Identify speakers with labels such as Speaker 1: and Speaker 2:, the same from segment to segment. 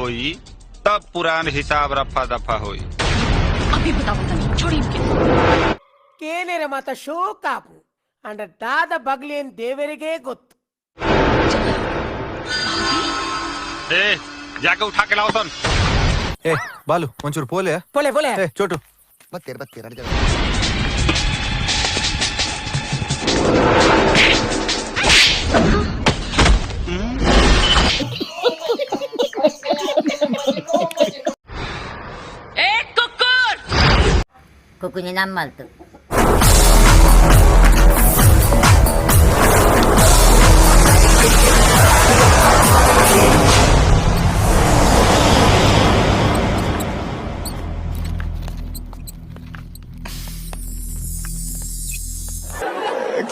Speaker 1: होई तब पुरान हिसाब रफा दफा होई।
Speaker 2: अभी बताओ तनी छोड़ी इनके
Speaker 3: ಕೇನೇರ ಮಾತ ಶೋ ಕಾಪು ಅಂಡ ದಾದ ಬಗ್ಲೇನ್ ದೇವರಿಗೆ ಗೊತ್ತು।
Speaker 1: ए जाके उठा के लाओ सन।
Speaker 4: ए बालू ಒಂಚೂರು ಪೋಲೆ
Speaker 3: ಪೋಲೆ ಪೋಲೆ
Speaker 4: ए ಚೋಟು
Speaker 5: बत्तेर अड़ी
Speaker 6: Kukunya namal tuh.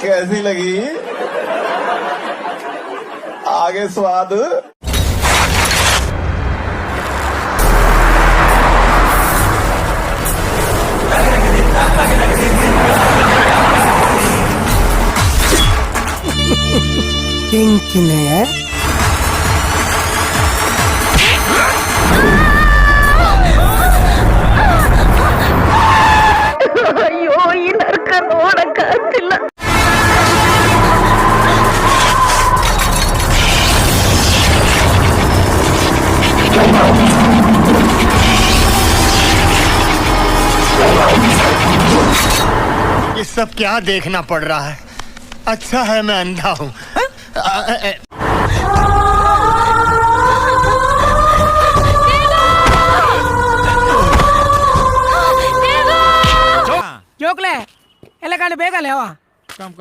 Speaker 5: कैसी लगी आगे स्वाद
Speaker 3: ಎಂಕಿನೆ
Speaker 2: ಅಯ್ಯೋ ಈ ನರ್ಕ ನೋಡಕ್ಕಾಗ್ತಿಲ್ಲ।
Speaker 7: ये सब क्या देखना पड़ रहा है? अच्छा है मैं अंधा हूँ।
Speaker 3: ಜೋಕ್ಲೆ ಎಲ್ಲ ಕಾಣಿ ಬೇಕಲ್ಲ ಯಾವ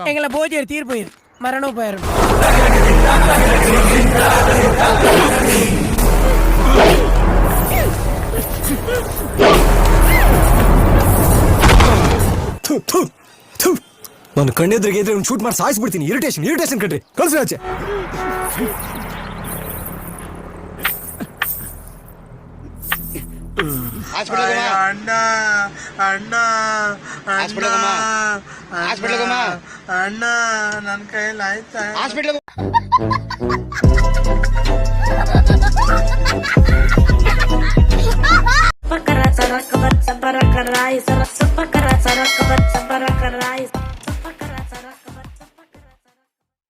Speaker 3: ಎಂಗೆಲ್ಲ ಬೋಜೇರಿ ತೀರ್ ಪೋಯಿರು ಮರಣ ಪೋಯರು
Speaker 4: ನಾನು ಕಣ್ಣೆದ್ರಿಗೆ ಇದ್ರೆ ಶೂಟ್ ಮಾಡಿ ಸಾಯಿಸ್ಬಿಡ್ತೀನಿ. ಇರಿಟೇಷನ್ ಕಣ್ರಿ, ಕಳ್ಸಿ ಆಚೆ.
Speaker 7: ಅಣ್ಣ ಅಣ್ಣ ಅಣ್ಣ ನನ್ನ ಕೈಯಲ್ಲಿ ಆಯ್ತಾ?